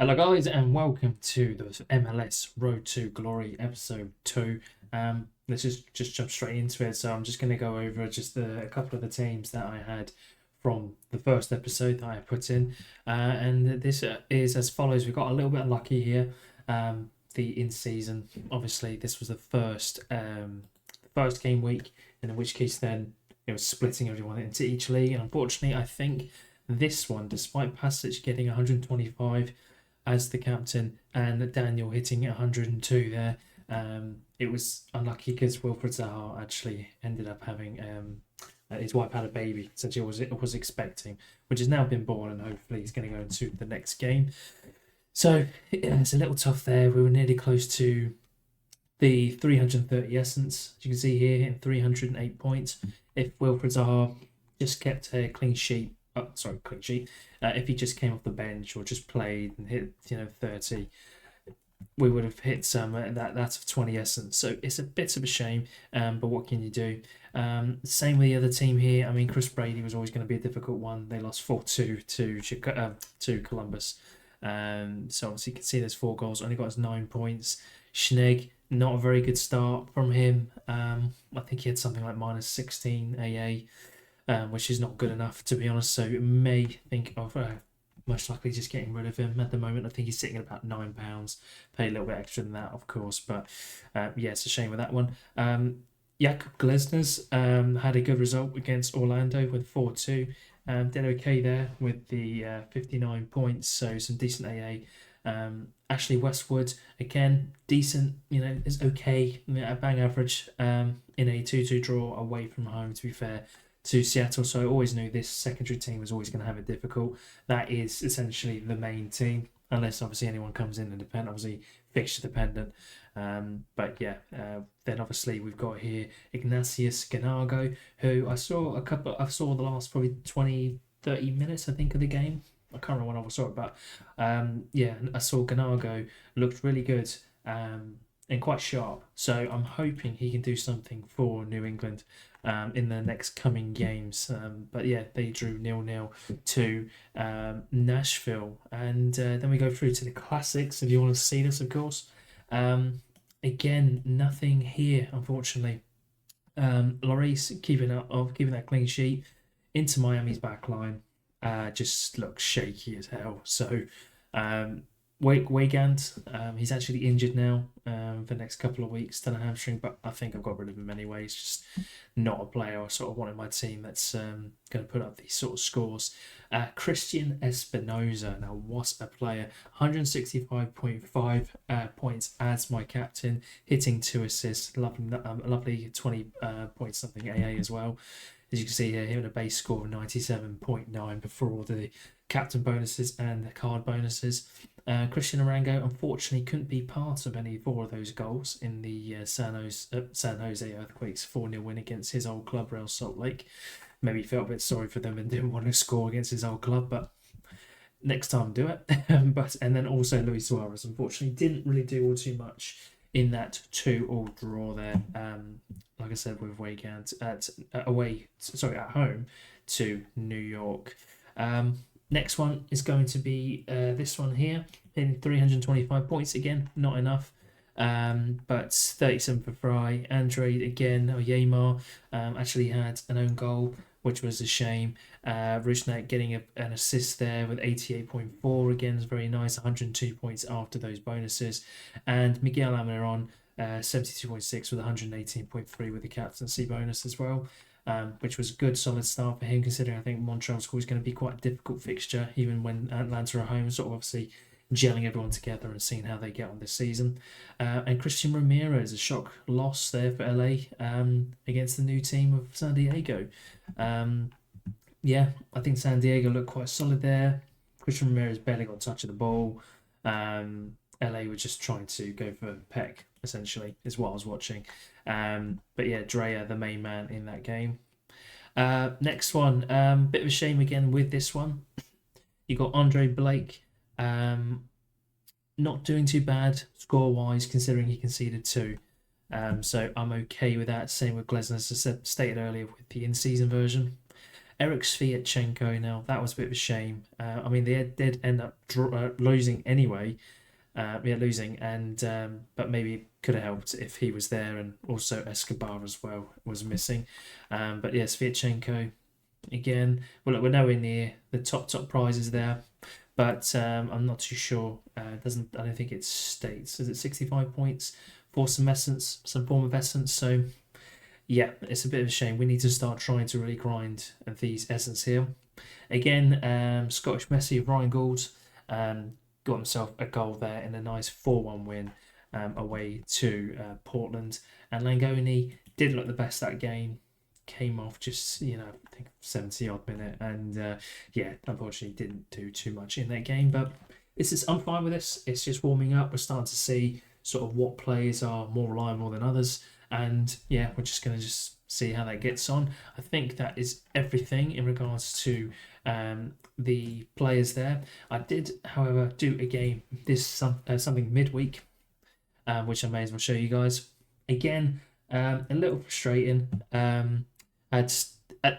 Hello guys and welcome to the MLS Road to Glory episode 2. Let's just jump straight into it. So I'm just going to go over just a couple of the teams that I had from the first episode that I put in. And this is as follows. We got a little bit unlucky here. The in-season, obviously this was the first game week, in which case then it was splitting everyone into each league. And unfortunately I think this one, despite Passage getting 125 as the captain and Daniel hitting 102 there, it was unlucky because Wilfred Zaha actually ended up having his wife had a baby, such as it was expecting, which has now been born, and hopefully he's going to go into the next game. So it's a little tough there. We were nearly close to the 330 essence, as you can see here, hitting 308 points. If Wilfred Zaha just kept a clean sheet, if he just came off the bench or just played and hit 30, we would have hit some that of 20 essence. So it's a bit of a shame, but what can you do? Same with the other team here. I mean, Chris Brady was always going to be a difficult one. They lost 4-2 to Columbus. So obviously you can see there's 4 goals. Only got us 9 points. Schnegg, not a very good start from him. I think he had something like minus 16 AA. Which is not good enough, to be honest. So you may think of most likely just getting rid of him at the moment. I think he's sitting at about £9. Pay a little bit extra than that, of course, but it's a shame with that one. Jakub Glesnes had a good result against Orlando with 4-2. Did okay there with the 59 points, so some decent AA. Ashley Westwood, again, decent, is okay, a bang average in a 2-2 draw away from home, to be fair, to Seattle. So I always knew this secondary team was always going to have it difficult. That is essentially the main team, unless obviously anyone comes in independent, obviously fixture dependent. Then obviously we've got here Ignatius Ganago, who I saw the last probably 20-30 minutes, I think, of the game. I can't remember when I saw it, but I saw Ganago looked really good and quite sharp. So I'm hoping he can do something for New England in the next coming games. They drew 0-0 to Nashville. And then we go through to the classics, if you want to see this, of course. Again, nothing here, unfortunately. Lloris keeping that clean sheet. Into Miami's back line just looks shaky as hell. So Weigand, he's actually injured now for the next couple of weeks, done a hamstring, but I think I've got rid of him anyway. He's just not a player I sort of want in my team that's going to put up these sort of scores. Christian Espinoza, now what a player, 165.5 points as my captain, hitting 2 assists, lovely 20 points something AA as well. As you can see here, hitting a base score of 97.9 before all the captain bonuses and the card bonuses. Christian Arango unfortunately couldn't be part of any 4 of those goals in the San Jose Earthquakes 4-0 win against his old club, Real Salt Lake. Maybe he felt a bit sorry for them and didn't want to score against his old club, but next time do it. And then also Luis Suarez unfortunately didn't really do all too much in that 2-2 draw there. Like I said, with Weigand at home to New York. Next one is going to be this one here, hitting 325 points again, not enough. But 37 for Fry. Andre again, Oyemar actually had an own goal, which was a shame. Rusnak getting an assist there with 88.4 again is very nice. 102 points after those bonuses, and Miguel Almiron 72.6 with 118.3 with the captaincy bonus as well. Which was a good solid start for him, considering I think Montreal's is going to be quite a difficult fixture, even when Atlanta are home, sort of obviously gelling everyone together and seeing how they get on this season. And Christian Ramirez, a shock loss there for LA against the new team of San Diego. I think San Diego looked quite solid there. Christian Ramirez barely got a touch of the ball. LA were just trying to go for Peck, essentially, is what I was watching. Dreyer, the main man in that game. Next one, bit of a shame again with this one. You got Andre Blake, not doing too bad score-wise, considering he conceded 2. So I'm okay with that. Same with Glesnes, as I stated earlier, with the in-season version. Eric Sviatchenko, now that was a bit of a shame. I mean, they did end up losing anyway. Losing, and but maybe could have helped if he was there, and also Escobar as well was missing. But yeah, Sviatchenko again. Well, look, we're nowhere near the top prizes there, but I'm not too sure. Doesn't I don't think it states. Is it 65 points for some essence, some form of essence? So yeah, it's a bit of a shame. We need to start trying to really grind these essence here. Again, Scottish Messi, Ryan Gould, got himself a goal there in a nice 4-1 win away to Portland. And Langoni did look the best that game. Came off just, I think 70 odd minute. And yeah, unfortunately didn't do too much in that game. But I'm fine with this. It's just warming up. We're starting to see sort of what players are more reliable than others. And yeah, we're just going to just see how that gets on. I think that is everything in regards to the players there. I did, however, do a game something midweek, which I may as well show you guys. Again, a little frustrating. At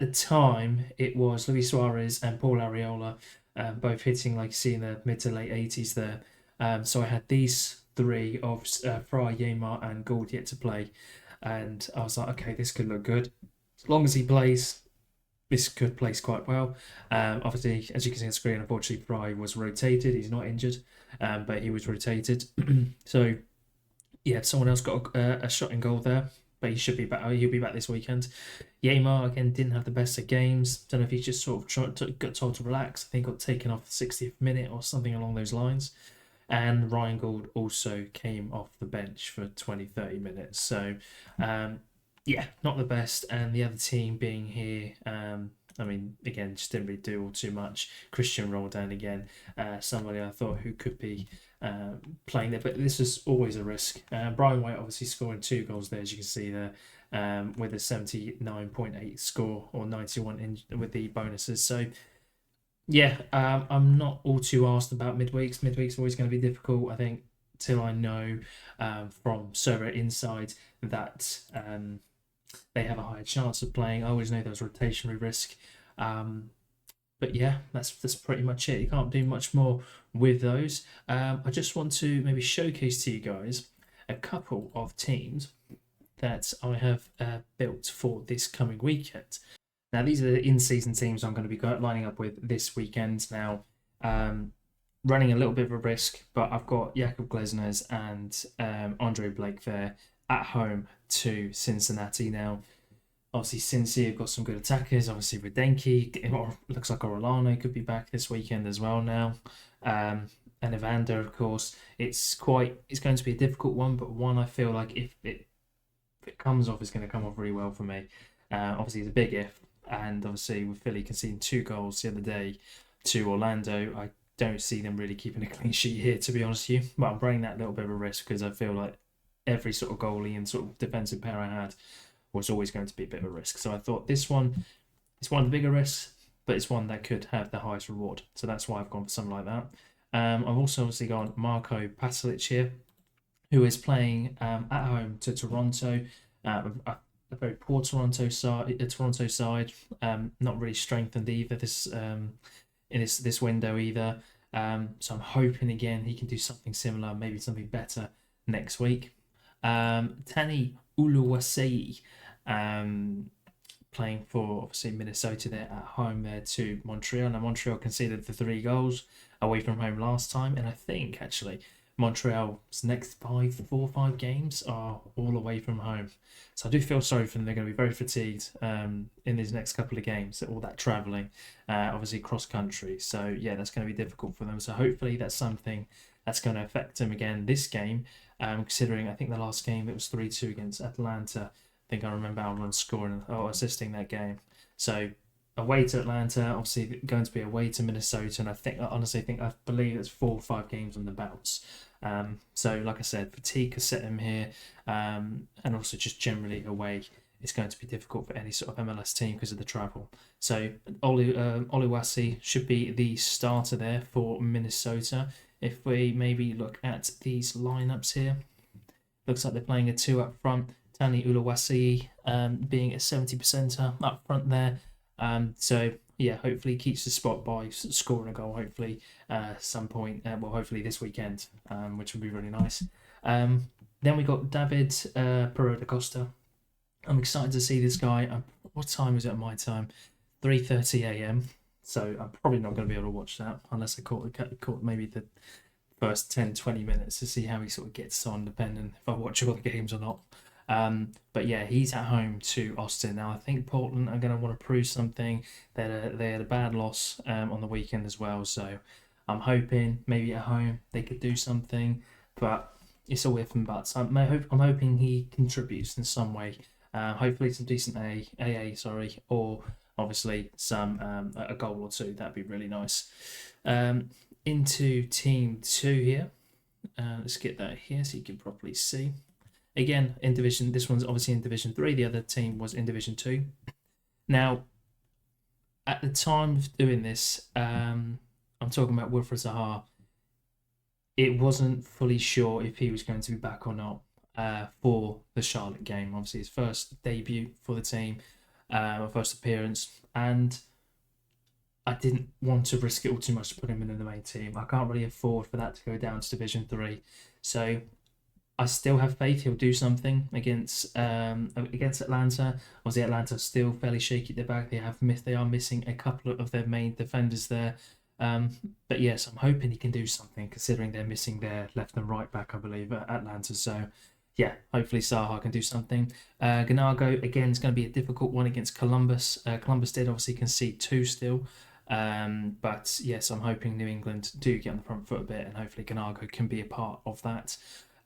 the time, it was Luis Suarez and Paul Arriola, both hitting, like you see, in the mid to late 80s there. So I had these three of Fry, Yeimar, and Gould yet to play. And I was like, okay, this could look good. As long as he plays, this could place quite well. Obviously, as you can see on the screen, unfortunately, Fry was rotated. He's not injured, but he was rotated. So, yeah, someone else got a shot in goal there, but he should be back. He'll be back this weekend. Yeimar, again, didn't have the best of games. Don't know if he just sort of got told to relax. I think got taken off the 60th minute or something along those lines. And Ryan Gould also came off the bench for 20-30 minutes. So, yeah, not the best. And the other team being here, I mean, again, just didn't really do all too much. Christian Roldan again, somebody I thought who could be playing there. But this was always a risk. Brian White obviously scoring 2 goals there, as you can see there, with a 79.8 score or 91 with the bonuses. So, yeah, I'm not all too asked about midweeks. Midweeks always going to be difficult, I think, till I know from Sorare Inside that they have a higher chance of playing. I always know there's rotationary risk. But yeah, that's pretty much it. You can't do much more with those. I just want to maybe showcase to you guys a couple of teams that I have built for this coming weekend. Now, these are the in-season teams I'm going to be lining up with this weekend. Now, running a little bit of a risk, but I've got Jakub Glesnes and Andre Blake there at home to Cincinnati. Now, obviously, Cincy have got some good attackers. Obviously, Radenki, looks like Orlano could be back this weekend as well now. And Evander, of course. It's going to be a difficult one, but one I feel like if it comes off, it's going to come off really well for me. Obviously, it's a big if. And obviously, with Philly conceding 2 goals the other day to Orlando, I don't see them really keeping a clean sheet here, to be honest with you. But I'm bringing that little bit of a risk because I feel like every sort of goalie and sort of defensive pair I had was always going to be a bit of a risk. So I thought this one is one of the bigger risks, but it's one that could have the highest reward. So that's why I've gone for something like that. I've also obviously gone Marco Pasalic here, who is playing at home to Toronto. A very poor Toronto side, not really strengthened either in this window either. So I'm hoping again he can do something similar, maybe something better next week. Tani Uluwasei, playing for obviously Minnesota there at home there to Montreal. Now Montreal conceded the 3 goals away from home last time, and I think actually Montreal's next 4 or 5 games are all away from home. So I do feel sorry for them. They're going to be very fatigued in these next couple of games, all that travelling, obviously cross country. So yeah, that's going to be difficult for them. So hopefully that's something that's going to affect them again this game, considering I think the last game it was 3-2 against Atlanta. I think I remember Alron scoring or assisting that game. So away to Atlanta, obviously going to be away to Minnesota, and I believe it's 4 or 5 games on the bounce. So like I said, fatigue could set him here, and also just generally away, it's going to be difficult for any sort of MLS team because of the travel. So Oluwasi should be the starter there for Minnesota. If we maybe look at these lineups here, looks like they're playing a 2 up front. Tani Uluwasi being a 70%er up front there. So yeah, hopefully he keeps the spot by scoring a goal. Hopefully, some point. Well, hopefully this weekend, which would be really nice. Then we got David Pereira da Costa. I'm excited to see this guy. What time is it at my time? 3:30 a.m. So I'm probably not going to be able to watch that unless I caught maybe the first 10-20 minutes to see how he sort of gets on, depending if I watch all the games or not. But yeah, he's at home to Austin. Now, I think Portland are going to want to prove something. They had a bad loss on the weekend as well. So I'm hoping maybe at home they could do something. But it's all if and buts. I'm hoping he contributes in some way. Hopefully some decent AA, sorry, or obviously some a goal or two. That'd be really nice. Into team 2 here. Let's get that here so you can properly see. Again, in division, this one's obviously in Division 3. The other team was in Division 2. Now, at the time of doing this, I'm talking about Wilfred Zaha. It wasn't fully sure if he was going to be back or not for the Charlotte game. Obviously, his first debut for the team, first appearance, and I didn't want to risk it all too much to put him in the main team. I can't really afford for that to go down to Division 3. So I still have faith he'll do something against Atlanta. Obviously, Atlanta's still fairly shaky at the back. They are missing a couple of their main defenders there. But yes, I'm hoping he can do something considering they're missing their left and right back, I believe, at Atlanta. So yeah, hopefully Zaha can do something. Ganago, again, is going to be a difficult one against Columbus. Columbus did obviously concede 2 still. But yes, I'm hoping New England do get on the front foot a bit, and hopefully Ganago can be a part of that.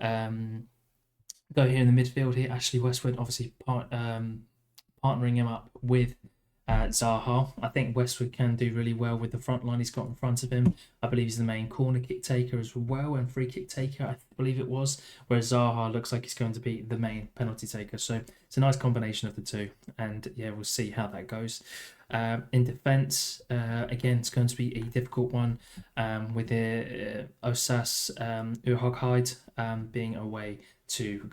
Go here in the midfield here, Ashley Westwood, obviously partnering him up with Zaha. I think Westwood can do really well with the front line he's got in front of him. I believe he's the main corner kick taker as well and free kick taker, I believe it was. Whereas Zaha looks like he's going to be the main penalty taker. So it's a nice combination of the two. And yeah, we'll see how that goes. In defence, again, it's going to be a difficult one with the Osas Urhoghide being away to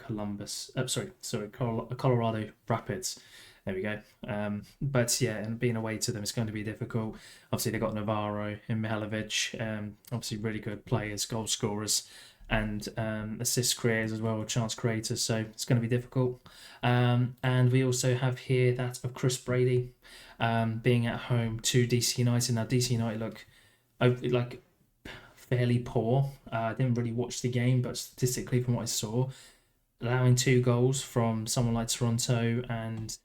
Colorado Rapids. There we go. But yeah, and being away to them is going to be difficult. Obviously, they've got Navarro and Mihalovic, obviously really good players, goal scorers, and assist creators as well, chance creators. So it's going to be difficult. And we also have here that of Chris Brady being at home to DC United. Now, DC United look like fairly poor. I didn't really watch the game, but statistically, from what I saw, allowing 2 goals from someone like Toronto and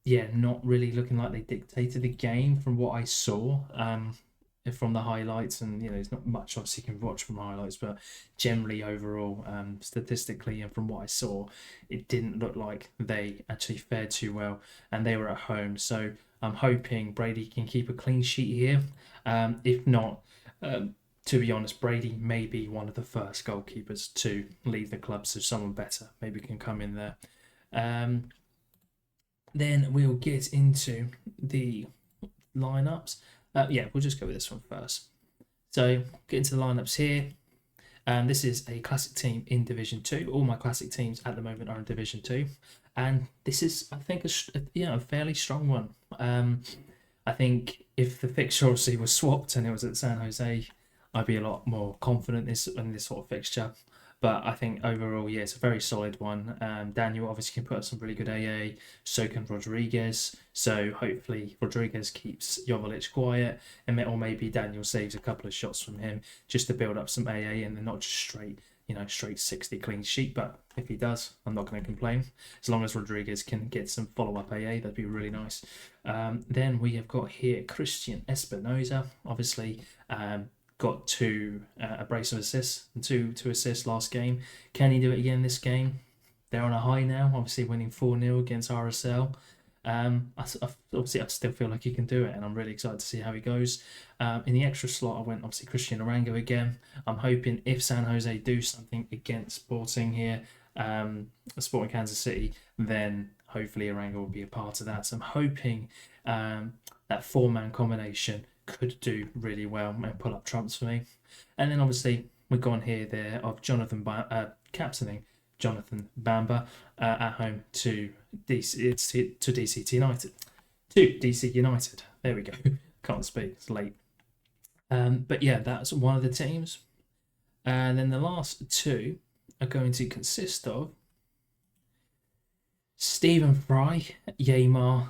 yeah, not really looking like they dictated the game from what I saw from the highlights. And there's not much obviously you can watch from highlights, but generally overall, statistically and from what I saw, it didn't look like they actually fared too well, and they were at home. So I'm hoping Brady can keep a clean sheet here. If not, to be honest, Brady may be one of the first goalkeepers to leave the club, so someone better maybe can come in there. Then we'll get into the lineups. We'll just go with this one first. So get into the lineups here. This is a classic team in Division 2. All my classic teams at the moment are in Division 2. And this is, I think, a fairly strong one. I think if the fixture obviously was swapped and it was at San Jose, I'd be a lot more confident in this sort of fixture. But I think overall, yeah, it's a very solid one. Daniel obviously can put up some really good AA. So can Rodriguez. So hopefully Rodriguez keeps Joveljic quiet, or maybe Daniel saves a couple of shots from him just to build up some AA and then not just straight 60 clean sheet. But if he does, I'm not going to complain. As long as Rodriguez can get some follow-up AA, that'd be really nice. Then we have got here Christian Espinoza, obviously. Got a brace of assists and two assists last game. Can he do it again this game? They're on a high now, obviously winning 4-0 against RSL. Obviously, I still feel like he can do it, and I'm really excited to see how he goes. In the extra slot, I went obviously Christian Arango again. I'm hoping if San Jose do something against Sporting here, Sporting Kansas City, then hopefully Arango will be a part of that. So I'm hoping that 4-man combination could do really well and pull up trumps for me. And then obviously we've gone here there of captaining Jonathan Bamba at home to DC United. to DC United. There we go. Can't speak. It's late. But yeah, that's one of the teams. And then the last two are going to consist of Stephen Fry, Yeimar.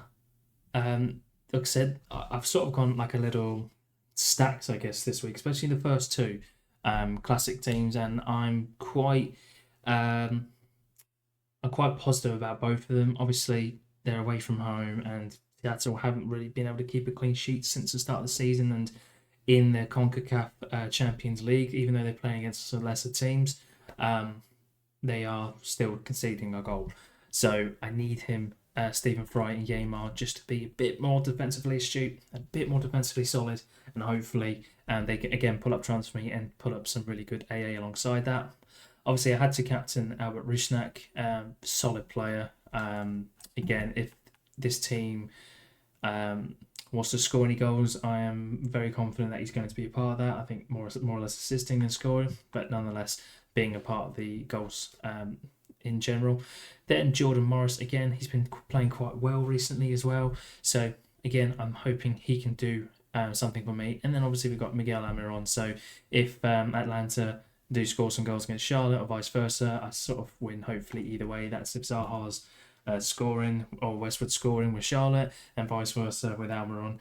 Like I said, I've sort of gone like a little stacks, I guess, this week, especially the first two classic teams, and I'm quite positive about both of them. Obviously, they're away from home, and Seattle haven't really been able to keep a clean sheet since the start of the season, and in the CONCACAF Champions League, even though they're playing against some lesser teams, they are still conceding a goal. So I need him, Stephen Fry and Yeimar, just to be a bit more defensively astute, a bit more defensively solid, and hopefully they can again pull up Transfer and pull up some really good AA alongside that. Obviously, I had to captain Albert Rusnak, solid player. Again, if this team wants to score any goals, I am very confident that he's going to be a part of that. I think more or less assisting than scoring, but nonetheless being a part of the goals in general. Then Jordan Morris, again, he's been playing quite well recently as well. So again, I'm hoping he can do something for me. And then obviously we've got Miguel Almiron. So if Atlanta do score some goals against Charlotte or vice versa, I sort of win hopefully either way. That's if Zaha's scoring or Westwood scoring with Charlotte and vice versa with Almiron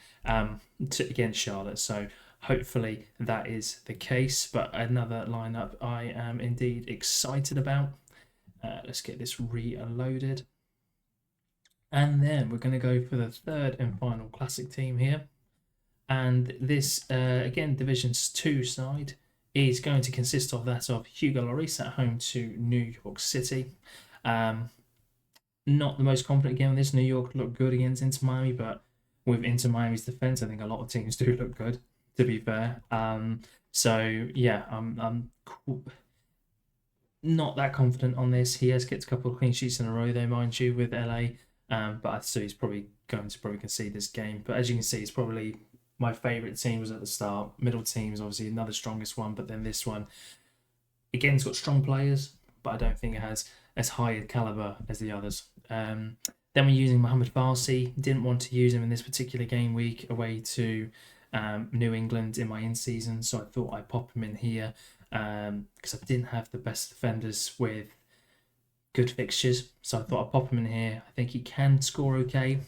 against Charlotte. So hopefully that is the case. But another lineup I am indeed excited about. Let's get this reloaded. And then we're going to go for the third and final classic team here. And this, again, Divisions 2 side is going to consist of that of Hugo Lloris at home to New York City. Not the most confident again on this. New York looked good against Inter Miami, but with Inter Miami's defense, I think a lot of teams do look good, to be fair. So yeah, I'm not that confident on this. He has kept a couple of clean sheets in a row, though, mind you, with LA. But I see he's probably going to concede this game. But as you can see, it's probably my favourite team was at the start. Middle team is obviously another strongest one, but then this one, again, it's got strong players, but I don't think it has as high a calibre as the others. Then we're using Mohamed Farsi. Didn't want to use him in this particular game week away to New England in my in-season, so I thought I'd pop him in here because I didn't have the best defenders with good fixtures, so I thought I'd pop him in here. I think he can score okay,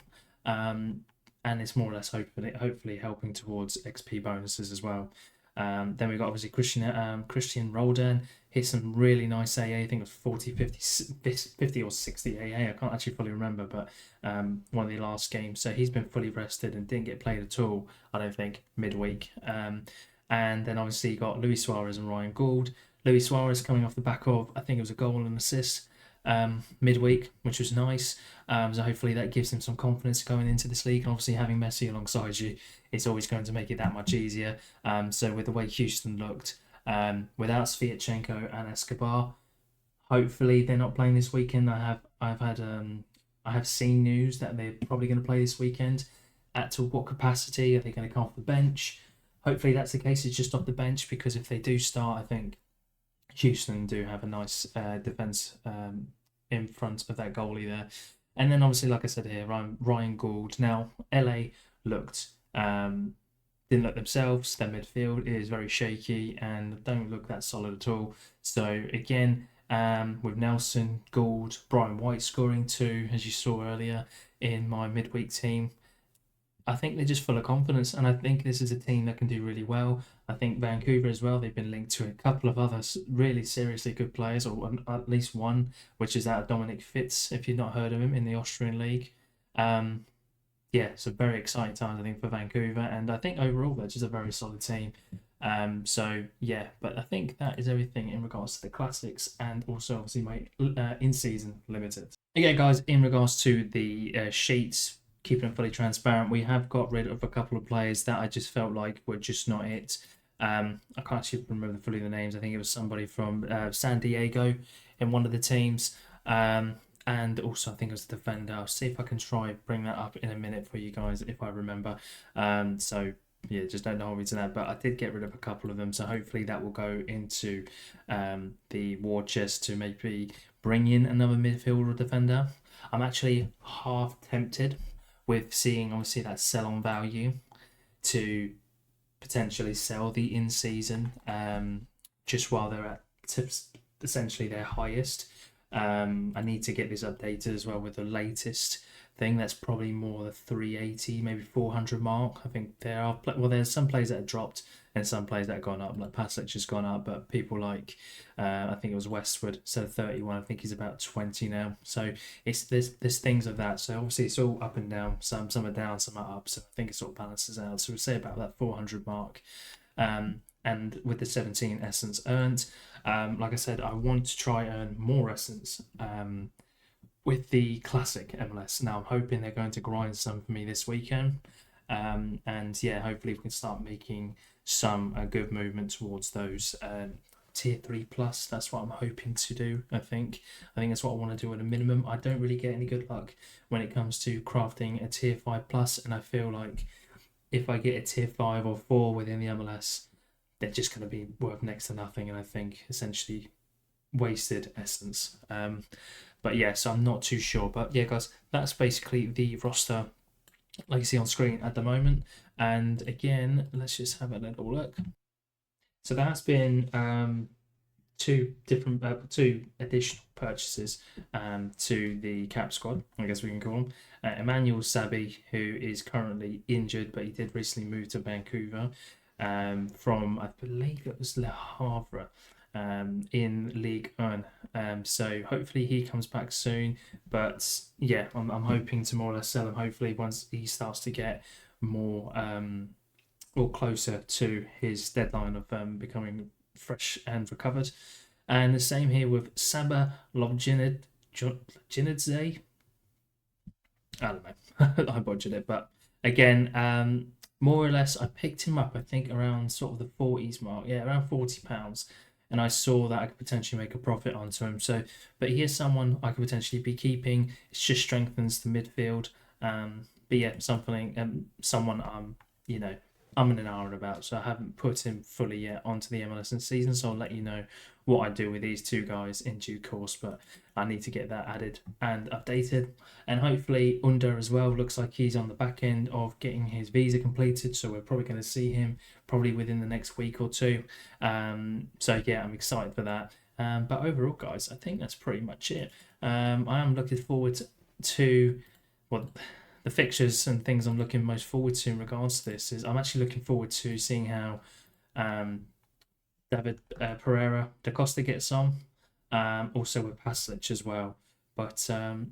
and it's more or less hopefully helping towards XP bonuses as well. Then we've got obviously Christian Roldan hit some really nice AA. I think it was 40, 50 or 60 AA. I can't actually fully remember, but one of the last games. So he's been fully rested and didn't get played at all, I don't think, midweek. And then obviously you got Luis Suarez and Ryan Gould. Luis Suarez coming off the back of, I think it was a goal and assist midweek, which was nice. So hopefully that gives him some confidence going into this league. And obviously having Messi alongside you, it's always going to make it that much easier. So with the way Houston looked, without Sviatchenko and Escobar, hopefully they're not playing this weekend. I have seen news that they're probably going to play this weekend. To what capacity? Are they going to come off the bench? Hopefully that's the case. It's just off the bench, because if they do start, I think Houston do have a nice defence in front of that goalie there. And then obviously, like I said here, Ryan Gould. Now, LA didn't look themselves. Their midfield is very shaky and don't look that solid at all. So again, with Nelson, Gould, Brian White scoring too, as you saw earlier in my midweek team, I think they're just full of confidence, and I think this is a team that can do really well. I think Vancouver as well, they've been linked to a couple of other really seriously good players, or at least one, which is that of Dominic Fitz, if you've not heard of him, in the Austrian League. Yeah, so very exciting times, I think, for Vancouver, and I think overall they're just a very solid team. So yeah, but I think that is everything in regards to the classics, and also obviously my in-season limited. Again, guys, in regards to the sheets, keeping it fully transparent, we have got rid of a couple of players that I just felt like were just not it. I can't actually remember fully the names. I think it was somebody from San Diego in one of the teams. And also I think it was a defender. I'll see if I can try bring that up in a minute for you guys if I remember. So yeah, just don't hold me to that. But I did get rid of a couple of them, so hopefully that will go into the war chest to maybe bring in another midfielder or defender. I'm actually half tempted with seeing obviously that sell on value to potentially sell the in season just while they're at essentially their highest. I need to get this updated as well with the latest thing. That's probably more the 380, maybe 400 mark. I think there are there's some players that have dropped and some players that have gone up. Like Pasic has gone up, but people like I think it was Westwood, instead of 31, I think he's about 20 now. So there's things of that. So obviously it's all up and down. Some are down, some are up. So I think it sort of balances out. So we'll say about that 400 mark. And with the 17 essence earned, like I said, I want to try earn more essence with the classic MLS. Now I'm hoping they're going to grind some for me this weekend, and yeah, hopefully we can start making some good movement towards those tier 3 plus. That's what I'm hoping to do. I think that's what I want to do at a minimum. I don't really get any good luck when it comes to crafting a tier 5 plus, and I feel like if I get a tier 5 or 4 within the MLS, they're just going to be worth next to nothing, and I think essentially wasted essence. But yeah, so I'm not too sure. But yeah, guys, that's basically the roster like you see on screen at the moment. And again, let's just have a little look. So that's been two additional purchases to the cap squad, I guess we can call them. Emmanuel Sabi, who is currently injured, but he did recently move to Vancouver from, I believe it was Le Havre, in Ligue 1. So hopefully he comes back soon. But yeah, I'm hoping to more or less sell him hopefully once he starts to get more or closer to his deadline of becoming fresh and recovered. And the same here with Saba Lovginidze. I don't know. I butchered it, but again, more or less, I picked him up, I think, around sort of the 40s mark. Yeah, around £40. And I saw that I could potentially make a profit onto him. So, but here's someone I could potentially be keeping. It just strengthens the midfield. But yeah, someone I'm in an hour about. So I haven't put him fully yet onto the MLS in season. So I'll let you know what I do with these two guys in due course. But I need to get that added and updated. And hopefully Under as well. Looks like he's on the back end of getting his visa completed. So we're probably going to see him probably within the next week or two. So yeah, I'm excited for that. But overall, guys, I think that's pretty much it. I am looking forward to the fixtures and things I'm looking most forward to in regards to this is I'm actually looking forward to seeing how David Pereira da Costa gets on, also with Pasic as well. But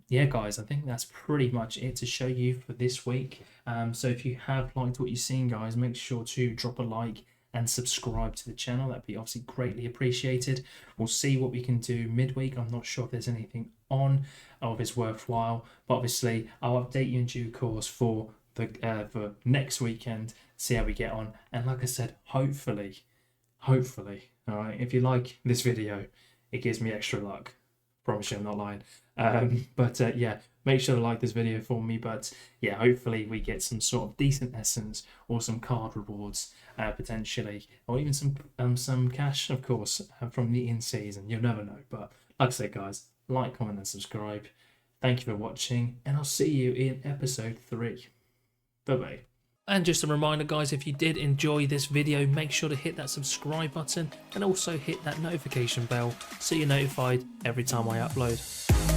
yeah, guys, I think that's pretty much it to show you for this week. So if you have liked what you've seen, guys, make sure to drop a like and subscribe to the channel. That'd be obviously greatly appreciated. We'll see what we can do midweek. I'm not sure if there's anything on or if it's worthwhile, but obviously I'll update you in due course for the next weekend, see how we get on. And like I said, hopefully, all right, if you like this video, it gives me extra luck. Promise you I'm not lying. But yeah, make sure to like this video for me. But yeah, hopefully we get some sort of decent essence or some card rewards potentially, or even some cash, of course, from the in-season. You'll never know. But like I said, guys, like, comment and subscribe. Thank you for watching, and I'll see you in episode 3. Bye-bye. And just a reminder, guys, if you did enjoy this video, make sure to hit that subscribe button and also hit that notification bell so you're notified every time I upload.